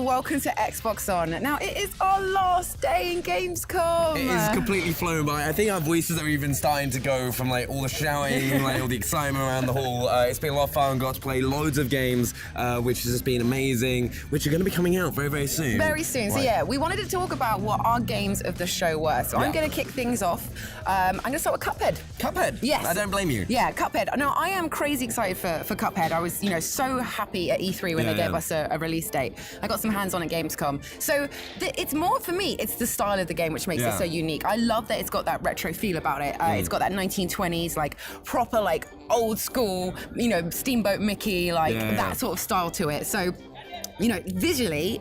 welcome to Xbox On. Now, it is our last day in Gamescom. It is completely flown by. I think our voices are even starting to go from like all the shouting, like all the excitement around the hall. It's been a lot of fun. Got to play loads of games, which has just been amazing, which are going to be coming out very, very soon. Very soon. So yeah, we wanted to talk about what our games of the show were. So I'm going to kick things off. I'm going to start with Cuphead. Cuphead? Yes. I don't blame you. Yeah, Cuphead. Now, I am crazy excited for Cuphead. I was, so happy at E3 when they gave us a release date. I got some hands on at Gamescom. So it's more, for me, it's the style of the game which makes it so unique. I love that it's got that retro feel about it. It's got that 1920s, like, proper, like, old school, Steamboat Mickey, like, that sort of style to it. So, visually,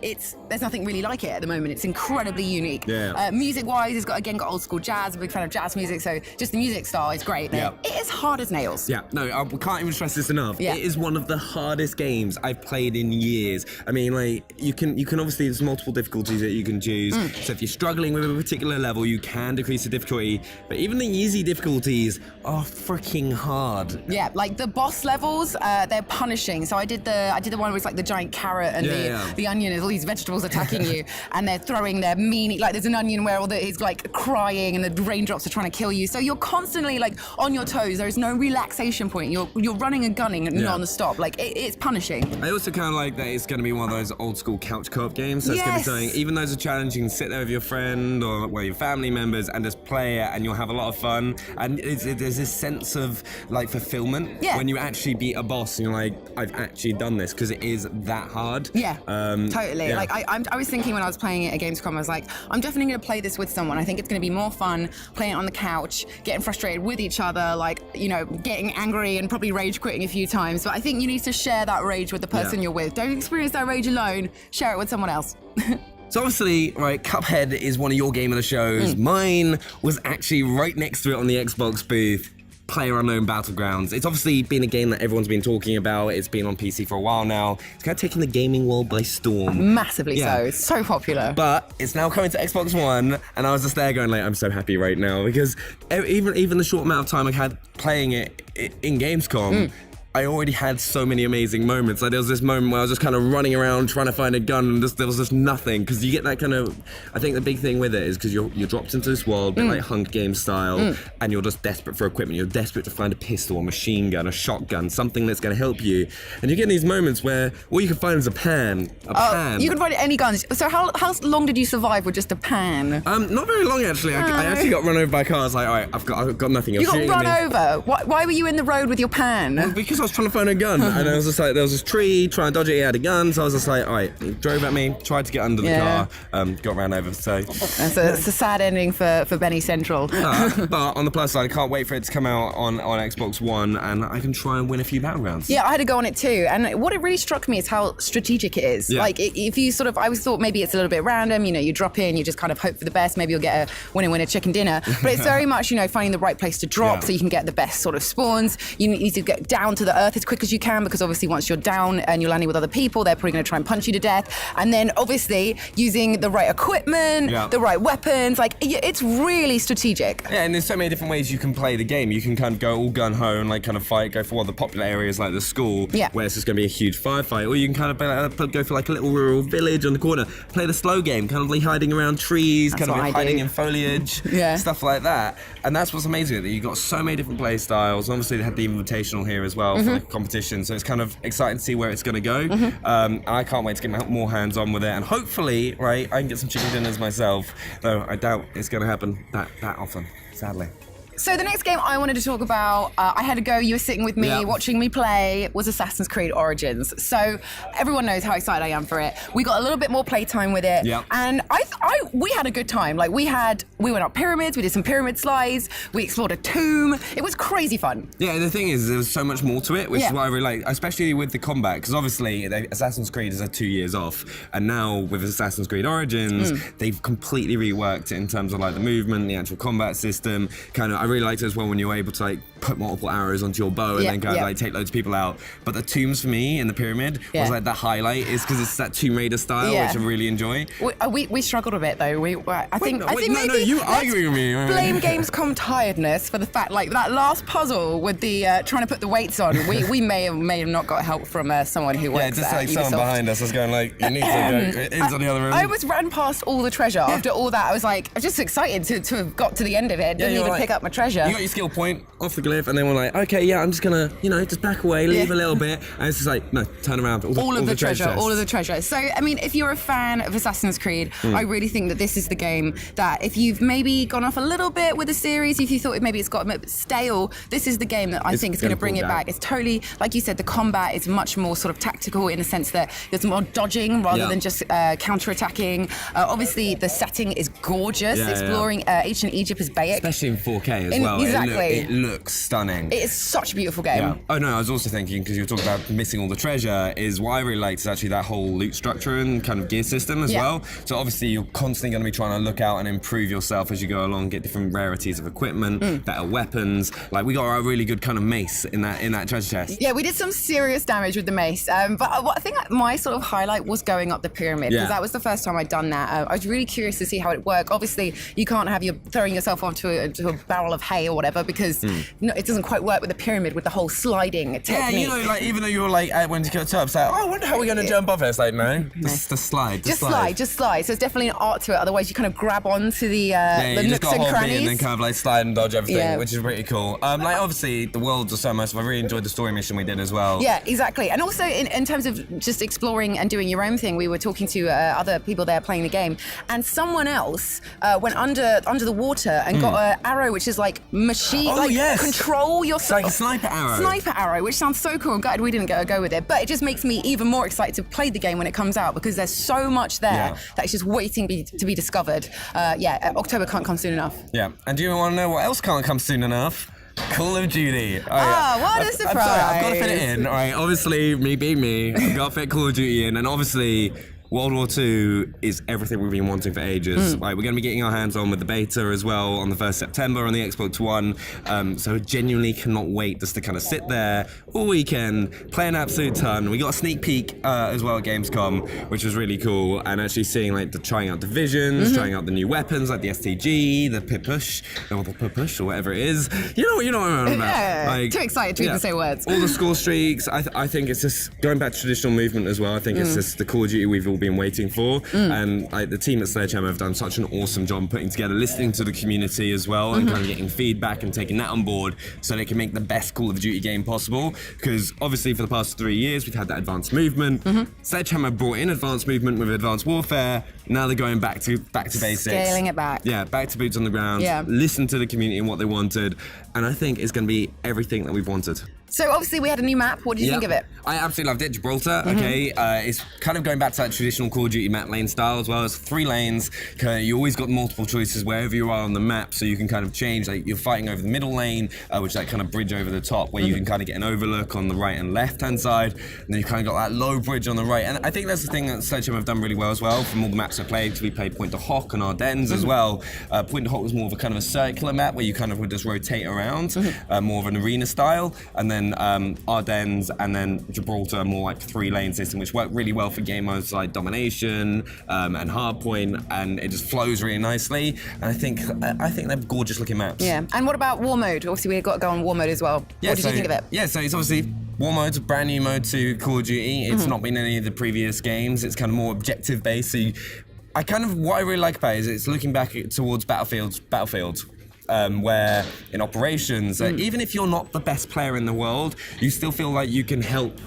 there's nothing really like it at the moment. It's incredibly unique. Music-wise, it's got old school jazz. I'm a big fan of jazz music, so just the music style is great. It is hard as nails. Yeah, no, we can't even stress this enough. It is one of the hardest games I've played in years. I mean, like, you can obviously, there's multiple difficulties that you can choose. So if you're struggling with a particular level, you can decrease the difficulty. But even the easy difficulties are freaking hard. Yeah, like the boss levels, they're punishing. So I did the one where it's like the giant carrot and the onion is all these vegetables attacking you, and they're throwing their mean, like there's an onion where it's like crying and the raindrops are trying to kill you. So you're constantly like on your toes. There is no relaxation point. You're running and gunning non-stop. Like it's punishing. I also kind of like that it's going to be one of those old school couch co-op games. So it's going to be something, even though it's challenging, sit there with your friend or your family members and just play it, and you'll have a lot of fun. And there's this sense of like fulfillment when you actually beat a boss and you're like, I've actually done this, because it is that hard. Yeah, totally. Like I was thinking when I was playing it at Gamescom, I was like, I'm definitely going to play this with someone. I think it's going to be more fun playing it on the couch, getting frustrated with each other, like, getting angry and probably rage quitting a few times. But I think you need to share that rage with the person you're with. Don't experience that rage alone. Share it with someone else. So obviously, Cuphead is one of your game of the shows. Mine was actually right next to it on the Xbox booth. PlayerUnknown Battlegrounds. It's obviously been a game that everyone's been talking about. It's been on PC for a while now. It's kind of taken the gaming world by storm. Massively so. It's so popular. But it's now coming to Xbox One, and I was just there going like, I'm so happy right now, because even the short amount of time I had playing it in Gamescom, I already had so many amazing moments. Like there was this moment where I was just kind of running around trying to find a gun, and there was just nothing. Because you get that kind of, I think the big thing with it is because you're dropped into this world, bit like Hunger Games style, and you're just desperate for equipment. You're desperate to find a pistol, a machine gun, a shotgun, something that's going to help you. And you get these moments where all you can find is a pan. You can find any guns. So how long did you survive with just a pan? Not very long actually. I actually got run over by a car. I was like, all right, I've got nothing. You got run over? Why were you in the road with your pan? Well, because I was trying to find a gun, and I was just like, there was this tree, trying to dodge it, he had a gun, so I was just like, all right, he drove at me, tried to get under the car, got ran over, so. It's a sad ending for Benny Central. But on the plus side, I can't wait for it to come out on Xbox One, and I can try and win a few Battlegrounds. Yeah, I had to go on it too, and what it really struck me is how strategic it is. Like, if you I always thought maybe it's a little bit random, you drop in, you just kind of hope for the best, maybe you'll get a winner chicken dinner, but it's very much, finding the right place to drop so you can get the best sort of spawns. You need to get down to the earth as quick as you can, because obviously once you're down and you're landing with other people, they're probably going to try and punch you to death. And then obviously using the right equipment, the right weapons, like it's really strategic. Yeah, and there's so many different ways you can play the game. You can kind of go all gun-ho and like kind of fight, go for one of the popular areas like the school, where it's just going to be a huge firefight, or you can kind of go for like a little rural village on the corner, play the slow game, kind of like hiding around trees, kind of hiding in foliage, stuff like that. And that's what's amazing, that you've got so many different play styles. Obviously they had the Invitational here as well for like competition, so it's kind of exciting to see where it's going to go. I can't wait to get more hands on with it, and hopefully, I can get some chicken dinners myself, though I doubt it's going to happen that often, sadly. So the next game I wanted to talk about, I had to go, you were sitting with me, watching me play, was Assassin's Creed Origins. So everyone knows how excited I am for it. We got a little bit more playtime with it, and we had a good time. Like we went up pyramids, we did some pyramid slides, we explored a tomb. It was crazy fun. Yeah, and the thing is, there was so much more to it, which is what I really like, especially with the combat, because obviously Assassin's Creed is 2 years off, and now with Assassin's Creed Origins, they've completely reworked it in terms of like the movement, the actual combat system, kind of. I really liked it as well when you were able to like put multiple arrows onto your bow and then kind of like take loads of people out. But the tombs for me in the pyramid was like the highlight, is because it's that Tomb Raider style, which I really enjoy. We struggled a bit though. I think maybe you arguing with me. Blame Gamescom tiredness for the fact, like that last puzzle with the trying to put the weights on. We may have not got help from someone who works just at like Ubisoft. someone behind us was going like, you need to go into the other room. I almost ran past all the treasure after all that. I was like, I was just excited to have got to the end of it. Didn't even pick up my treasure. You got your skill point off the glyph, and then we're like, okay, I'm just gonna, just back away, leave a little bit, and it's just like, no, turn around. All of the treasure. So, I mean, if you're a fan of Assassin's Creed, I really think that this is the game that if you've maybe gone off a little bit with the series, if you thought maybe it's got a bit stale, this is the game that I think is going to bring it back. It's totally, like you said, the combat is much more sort of tactical in the sense that there's more dodging rather than just counter-attacking. Obviously, the setting is gorgeous. Exploring ancient Egypt is Bayek. Especially in 4K as well. Exactly. It looks stunning. It is such a beautiful game. Yeah. Oh no, I was also thinking, because you were talking about missing all the treasure, is what I really liked is actually that whole loot structure and kind of gear system as well. So obviously you're constantly going to be trying to look out and improve yourself as you go along, get different rarities of equipment, better weapons. Like we got a really good kind of mace in that treasure chest. Yeah, we did some serious damage with the mace. But I think my sort of highlight was going up the pyramid, because that was the first time I'd done that. I was really curious to see how it worked. Obviously, you can't have you throwing yourself onto a barrel of hay or whatever, because it doesn't quite work with the pyramid with the whole sliding technique. Yeah, like even though you were like, when you got to it's like, I wonder how we're going to jump off it. It's like, no, just slide. Just slide. So it's definitely an art to it. Otherwise, you kind of grab onto the nooks and crannies. And then kind of like slide and dodge everything, which is pretty cool. Like obviously the worlds are so much. I really enjoyed the story mission we did as well. Yeah, exactly. And also in terms of just exploring and doing your own thing, we were talking to other people there playing the game, and someone else went under the water and got an arrow which is like machine, control yourself. It's like a sniper arrow. Sniper arrow, which sounds so cool. I'm glad we didn't get a go with it, but it just makes me even more excited to play the game when it comes out, because there's so much there that is just waiting to be discovered. October can't come soon enough. Yeah, and do you want to know what else can't come soon enough? Call of Duty. What a surprise. I'm sorry, I've got to fit it in. All right, obviously, me being me, I've got to fit Call of Duty in, and obviously World War II is everything we've been wanting for ages. Like, we're going to be getting our hands on with the beta as well on the 1st September on the Xbox One. So I genuinely cannot wait just to kind of sit there all weekend, play an absolute ton. We got a sneak peek as well at Gamescom, which was really cool, and actually seeing like trying out divisions, trying out the new weapons like the STG, the Pipush, or the Pipush, or whatever it is. You know what I'm on about. Yeah, like, too excited to even say words. All the score streaks. I think it's just going back to traditional movement as well. I think it's just the Call of Duty we've all been waiting for, and like the team at Sledgehammer have done such an awesome job putting together, listening to the community as well, and kind of getting feedback and taking that on board so they can make the best Call of Duty game possible. Because obviously for the past 3 years we've had that advanced movement. Sledgehammer brought in advanced movement with Advanced Warfare. Now they're going back to basics, scaling it back. Yeah, back to boots on the ground. Listen to the community and what they wanted, and I think it's going to be everything that we've wanted. So obviously we had a new map. What did you think of it? I absolutely loved it. Gibraltar, it's kind of going back to that traditional Call of Duty map lane style as well. It's 3 lanes. You always got multiple choices wherever you are on the map, so you can kind of change. Like you're fighting over the middle lane, which is that kind of bridge over the top where you can kind of get an overlook on the right and left hand side. And then you kind of got that low bridge on the right. And I think that's the thing that Sledgehammer have done really well as well. From all the maps I played, we played Pointe de Hoc and Ardennes as well. Pointe de Hoc was more of a kind of a circular map where you kind of would just rotate around, more of an arena style. And then Ardennes and then Gibraltar, more like 3-lane system, which worked really well for game modes like Domination and Hardpoint, and it just flows really nicely. And I think they're gorgeous looking maps. Yeah. And what about War Mode? Obviously we've got to go on War Mode as well. What did you think of it? Yeah, so it's obviously War Mode's a brand new mode to Call of Duty. It's not been any of the previous games. It's kind of more objective based. So what I really like about it is it's looking back towards Battlefield. Where in operations, even if you're not the best player in the world, you still feel like you can help.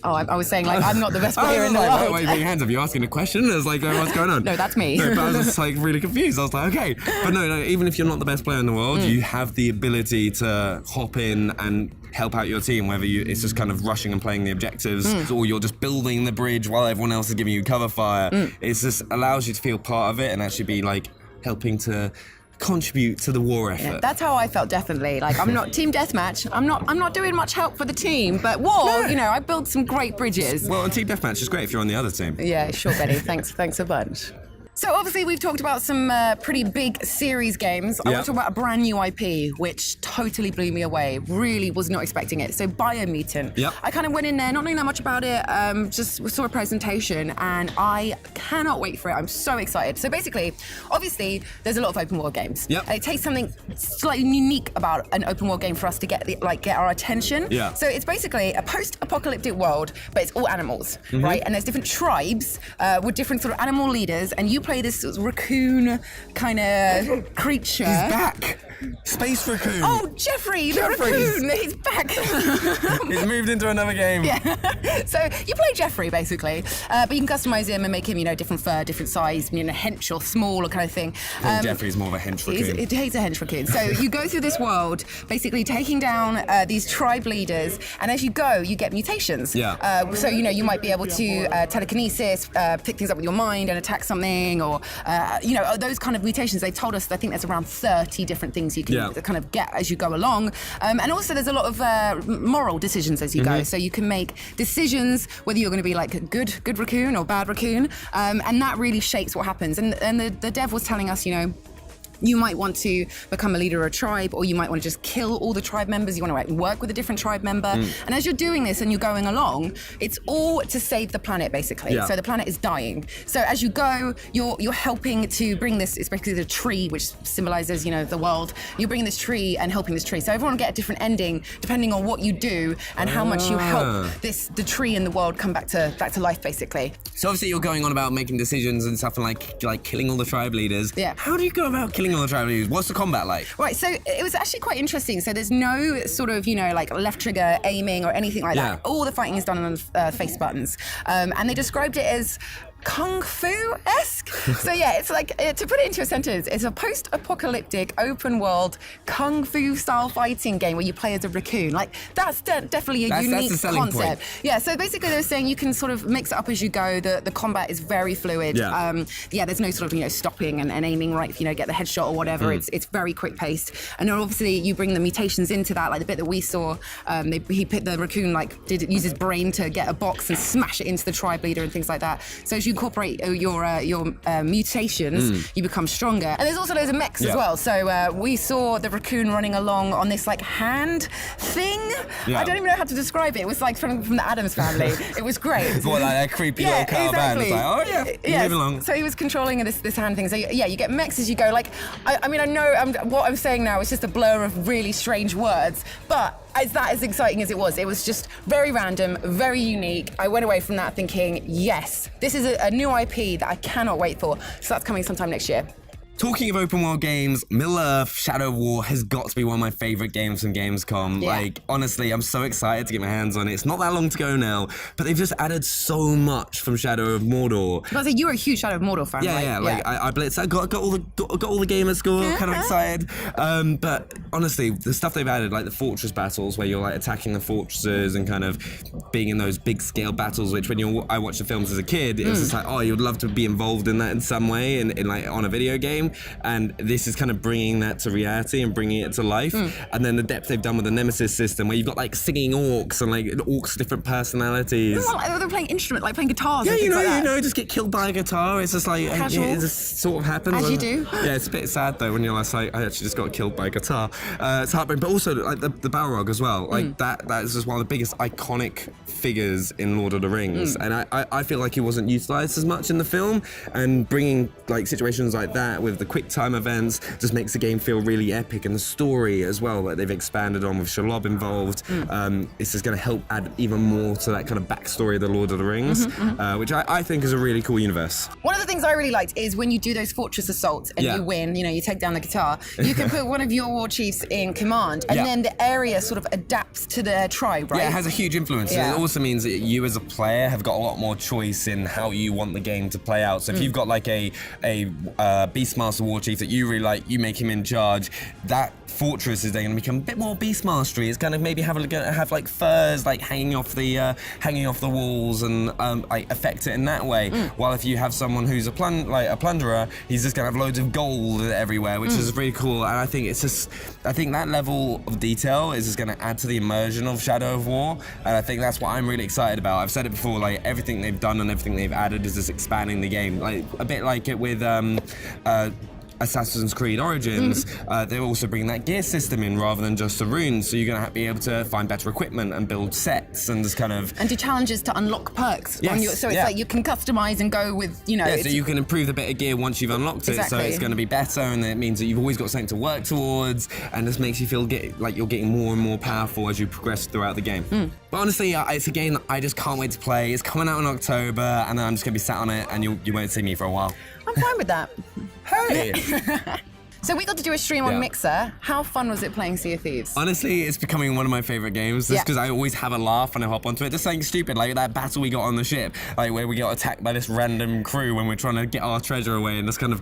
Oh, I was saying, like, I'm not the best player in the world. Wait, your hands up. You're asking a question? It's like, what's going on? No, that's me. No, but I was just like really confused. I was like, okay. But no, even if you're not the best player in the world, you have the ability to hop in and help out your team, whether it's just kind of rushing and playing the objectives, or you're just building the bridge while everyone else is giving you cover fire. It just allows you to feel part of it and actually be like helping to contribute to the war effort. Yeah, that's how I felt, definitely. Like, I'm not team deathmatch. I'm not doing much help for the team, but war, I built some great bridges. Well, and team deathmatch is great if you're on the other team. Yeah, sure, Betty. Thanks a bunch. So obviously we've talked about some pretty big series games. I want to talk about a brand new IP, which totally blew me away. Really was not expecting it. So Biomutant. Yep. I kind of went in there not knowing that much about it, just saw a presentation, and I cannot wait for it. I'm so excited. So basically, obviously, there's a lot of open world games. Yep. And it takes something slightly unique about an open world game for us to get our attention. Yeah. So it's basically a post-apocalyptic world, but it's all animals, right? And there's different tribes with different sort of animal leaders, and you play this sort of raccoon kind of creature. He's back. Space raccoon. Oh, Jeffrey, the raccoon. He's back. He's moved into another game. Yeah. So you play Jeffrey basically, but you can customize him and make him, different fur, different size, hench or small or kind of thing. Jeffrey's more of a hench raccoon. He's a hench raccoon. So you go through this world, basically taking down these tribe leaders, and as you go, you get mutations. Yeah. So you might be able to telekinesis, pick things up with your mind and attack something, or those kind of mutations. They've told us, I think there's around 30 different things you can kind of get as you go along, and also there's a lot of moral decisions as you go. So you can make decisions whether you're going to be like a good raccoon or bad raccoon, and that really shapes what happens. And the dev was telling us, you might want to become a leader of a tribe, or you might want to just kill all the tribe members. You want to work with a different tribe member. And as you're doing this and you're going along, it's all to save the planet, basically. Yeah. So the planet is dying. So as you go, you're helping to bring this, it's basically the tree, which symbolizes, the world. You're bringing this tree and helping this tree. So everyone will get a different ending depending on what you do and how much you help the tree and the world come back to life, basically. So obviously you're going on about making decisions and stuff, and like killing all the tribe leaders. Yeah. How do you go about killing all the tribe leaders? What's the combat like? Right, so it was actually quite interesting. So there's no sort of, like left trigger aiming or anything like that. All the fighting is done on face buttons. And they described it as Kung Fu-esque. So yeah, it's like, to put it into a sentence, it's a post-apocalyptic open world Kung Fu style fighting game where you play as a raccoon. Like that's definitely a unique concept. Point. Yeah, so basically they're saying you can sort of mix it up as you go. The combat is very fluid. Yeah. There's no sort of, stopping and aiming right if, get the headshot or whatever. It's very quick paced. And then obviously you bring the mutations into that, like the bit that we saw, he put the raccoon, use his brain to get a box and smash it into the tribe leader and things like that. So as you incorporate your mutations, you become stronger. And there's also loads of mechs as well. So we saw the raccoon running along on this hand thing. I don't even know how to describe it. It was like from the Addams Family. It was great. What, like a creepy little car band? It's like, move along. So he was controlling this hand thing. So yeah, you get mechs as you go. I know what I'm saying now is just a blur of really strange words, but as exciting as it was just very random, very unique. I went away from that thinking, yes, this is a new IP that I cannot wait for. So that's coming sometime next year. Talking of open world games, Middle-earth Shadow of War has got to be one of my favorite games from Gamescom. Yeah. Honestly, I'm so excited to get my hands on it. It's not that long to go now, but they've just added so much from Shadow of Mordor. Because you were a huge Shadow of Mordor fan, right? Yeah. I blitzed. I got all the gamer score, kind of excited. But honestly, the stuff they've added, like the fortress battles, where you're attacking the fortresses and kind of being in those big scale battles, which I watched the films as a kid, it was just you'd love to be involved in that in some way, in on a video game. And this is kind of bringing that to reality and bringing it to life. And then the depth they've done with the Nemesis system, where you've got singing orcs and orcs different personalities. They're playing instruments, like playing guitars. Yeah, and things like that. just get killed by a guitar. It's just it just sort of happens. As you do. Yeah, it's a bit sad though when you're I actually just got killed by a guitar. It's heartbreaking, but also the Balrog as well. That is just one of the biggest iconic figures in Lord of the Rings, and I feel like he wasn't utilized as much in the film. And bringing situations like that with the quick time events just makes the game feel really epic, and the story as well that they've expanded on with Shelob involved. It's just going to help add even more to that kind of backstory of the Lord of the Rings, which I think is a really cool universe. One of the things I really liked is when you do those fortress assaults and you win, you take down the guitar, you can put one of your war chiefs in command, and then the area sort of adapts to their tribe, right? Yeah, it has a huge influence. Yeah. It also means that you as a player have got a lot more choice in how you want the game to play out. So if you've got a Beastmaster Master War Chief that you really like, you make him in charge. That fortress is then going to become a bit more Beastmastery. It's going to maybe have like furs like hanging off the walls and like affect it in that way. While if you have someone who's a plunderer, he's just going to have loads of gold everywhere, which is really cool. And I think that level of detail is just going to add to the immersion of Shadow of War. And I think that's what I'm really excited about. I've said it before, like everything they've done and everything they've added is just expanding the game, like a bit like it with Assassin's Creed Origins. They're also bringing that gear system in rather than just the runes, so you're going to be able to find better equipment and build sets and just kind of... And do challenges to unlock perks. Yes, So it's like you can customize and go with, you know... Yeah, so you can improve the bit of gear once you've unlocked it, so it's going to be better, and it means that you've always got something to work towards, and this makes you feel like you're getting more and more powerful as you progress throughout the game. But honestly, it's a game that I just can't wait to play. It's coming out in October, and then I'm just going to be sat on it, and you won't see me for a while. I'm fine with that. Hey! So we got to do a stream on Mixer. How fun was it playing Sea of Thieves? Honestly, it's becoming one of my favorite games just because I always have a laugh when I hop onto it. Just something stupid, like that battle we got on the ship, like where we got attacked by this random crew when we're trying to get our treasure away, and this kind of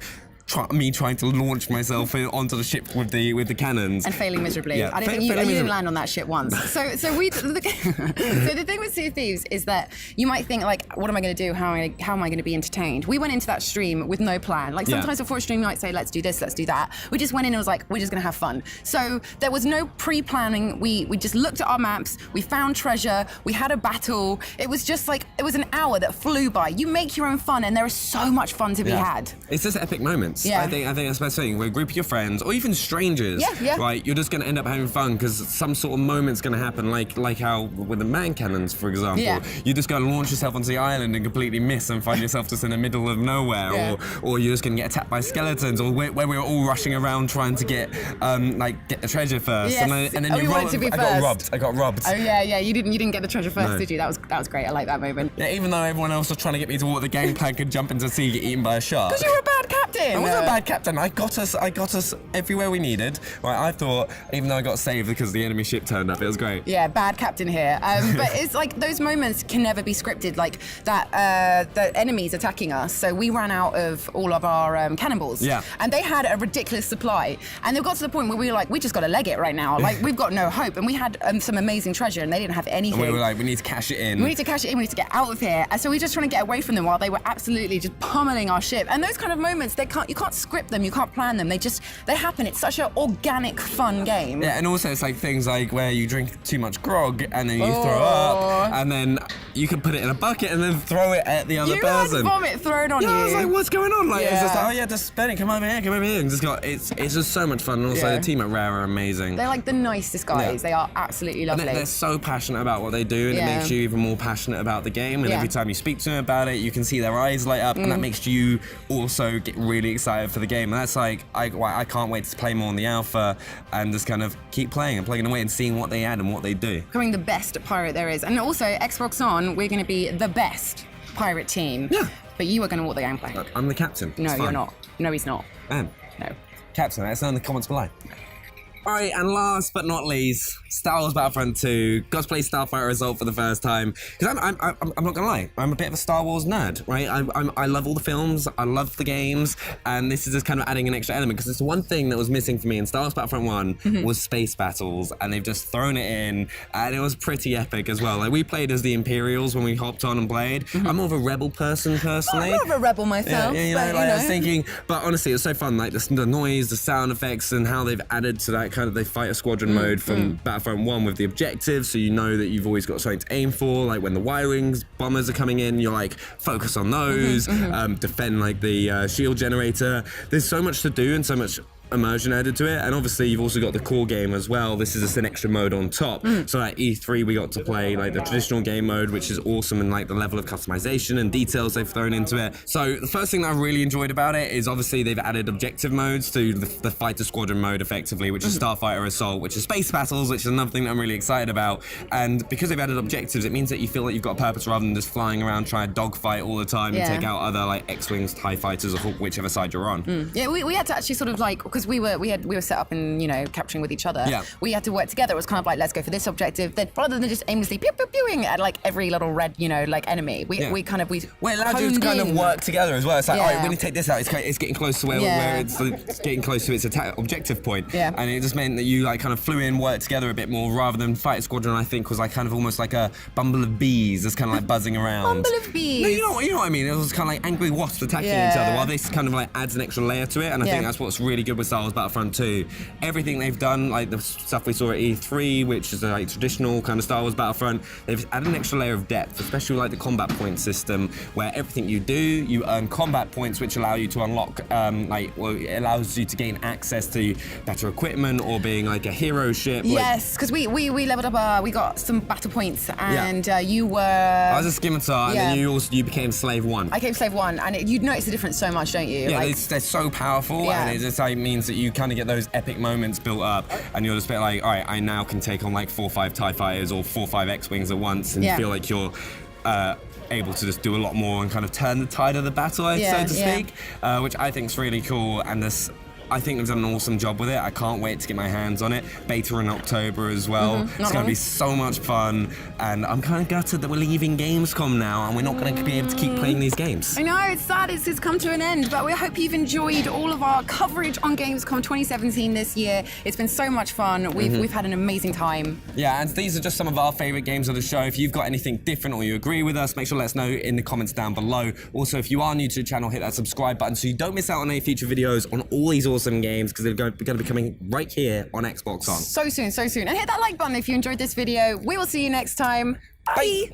me trying to launch myself onto the ship with the cannons and failing miserably. Yeah, I don't think you didn't land on that ship once. So the thing with Sea of Thieves is that you might think like, what am I going to do? How am I going to be entertained? We went into that stream with no plan. Like sometimes before a stream, you might say, let's do this, let's do that. We just went in and was like, we're just going to have fun. So there was no pre-planning. We just looked at our maps. We found treasure. We had a battle. It was just like it was an hour that flew by. You make your own fun, and there is so much fun to be had. It's just epic moments. Yeah. I think that's the best thing. With a group of your friends or even strangers, right? You're just going to end up having fun because some sort of moment's going to happen, like how with the man cannons, for example. Yeah. You're just going to launch yourself onto the island and completely miss and find yourself just in the middle of nowhere, or you're just going to get attacked by skeletons, or where we're all rushing around trying to get the treasure first. Yes. And then you wanted to be first. I got robbed. Oh yeah. You didn't get the treasure first, did you? That was great. I like that moment. Yeah, even though everyone else was trying to get me to water the gangplank and jump into the sea, get eaten by a shark. Because you were a bad captain. I wasn't a bad captain. I got us everywhere we needed. Right, I thought, even though I got saved because the enemy ship turned up, it was great. Yeah, bad captain here. But it's like those moments can never be scripted. Like that, the enemies attacking us. So we ran out of all of our cannonballs. Yeah. And they had a ridiculous supply. And they got to the point where we were like, we just got to leg it right now. Like we've got no hope. And we had some amazing treasure, and they didn't have anything. And we were like, we need to cash it in. We need to cash it in. We need to get out of here. And so we're just trying to get away from them while they were absolutely just pummeling our ship. And those kind of moments, you can't script them. You can't plan them. They happen. It's such an organic, fun game. Yeah, and also it's like things like where you drink too much grog and then you throw up, and then you can put it in a bucket and then throw it at the other person. You had vomit thrown on you. I was like, what's going on? Like, it's just like, just spin it, come over here. And it's just so much fun. And also the team at Rare are amazing. They're like the nicest guys. They are absolutely lovely. And they're so passionate about what they do, and it makes you even more passionate about the game. And every time you speak to them about it, you can see their eyes light up, and that makes you also get really excited for the game. And that's like, I can't wait to play more on the alpha and just kind of keep playing and plugging away and seeing what they add and what they do. Becoming the best pirate there is. And also, Xbox On, we're going to be the best pirate team. Yeah. But you are going to walk the gangplank. I'm the captain. No, you're not. No, he's not. No. Captain, let us know in the comments below. Alright, and last but not least, Star Wars Battlefront 2. Got to play Starfighter Assault for the first time. Because I'm not gonna lie, I'm a bit of a Star Wars nerd, right? I love all the films, I love the games, and this is just kind of adding an extra element, because it's the one thing that was missing for me in Star Wars Battlefront 1 was space battles, and they've just thrown it in, and it was pretty epic as well. Like, we played as the Imperials when we hopped on and played. I'm more of a rebel person, personally. I'm more of a rebel myself. I was thinking, but honestly, it was so fun, like the noise, the sound effects, and how they've added to that kind of the fighter squadron mode from Battlefront 1 with the objectives, so you know that you've always got something to aim for. Like when the Y-Wings bombers are coming in, you're like, focus on those, defend like the shield generator. There's so much to do and so much immersion added to it, and obviously you've also got the core game as well. This is just an extra mode on top. So at E3 we got to play like the traditional game mode, which is awesome, and like the level of customization and details they've thrown into it. So the first thing that I really enjoyed about it is obviously they've added objective modes to the fighter squadron mode effectively, which is Starfighter Assault, which is space battles, which is another thing that I'm really excited about. And because they've added objectives, it means that you feel like you've got a purpose rather than just flying around trying to dogfight all the time and take out other like X-Wings, TIE fighters, or whichever side you're on. Yeah, we had to actually sort of like, because we were set up in, you know, capturing with each other. Yeah. We had to work together. It was kind of like, let's go for this objective. Then rather than just aimlessly pew pew pewing at like every little red, you know, like enemy, we Well, it allowed you to kind of work together as well. It's like, all right, we're going to take this out. It's getting close to where it's getting close to its objective point. Yeah. And it just meant that you like kind of flew in, worked together a bit more rather than Fighter Squadron. I think was like kind of almost like a bumble of bees, that's kind of like buzzing around. Bumble of bees. No, you know what I mean. It was kind of like angry wasps attacking each other. While this kind of like adds an extra layer to it, and I think that's what's really good with Star Wars Battlefront 2. Everything they've done, like the stuff we saw at E3, which is like traditional kind of Star Wars Battlefront, they've added an extra layer of depth, especially like the combat point system, where everything you do, you earn combat points, which allow you to unlock, it allows you to gain access to better equipment or being like a hero ship. Yes, because we leveled up. We got some battle points, and you were. I was a scimitar, and then you became Slave 1. I became Slave 1, and you notice the difference so much, don't you? Yeah, they're so powerful, and it just like means that you kind of get those epic moments built up, and you're just a bit like, all right, I now can take on like 4 or 5 TIE fighters or 4 or 5 X-wings at once, and feel like you're able to just do a lot more and kind of turn the tide of the battle, so to speak, which I think is really cool. And I think they've done an awesome job with it. I can't wait to get my hands on it. Beta in October as well. It's going to be so much fun. And I'm kind of gutted that we're leaving Gamescom now and we're not going to be able to keep playing these games. I know, it's sad it's come to an end, but we hope you've enjoyed all of our coverage on Gamescom 2017 this year. It's been so much fun. We've had an amazing time. Yeah, and these are just some of our favourite games of the show. If you've got anything different or you agree with us, make sure to let us know in the comments down below. Also, if you are new to the channel, hit that subscribe button so you don't miss out on any future videos on all these awesome games, because they're going to be coming right here on Xbox On. So soon. And hit that like button if you enjoyed this video. We will see you next time. Bye.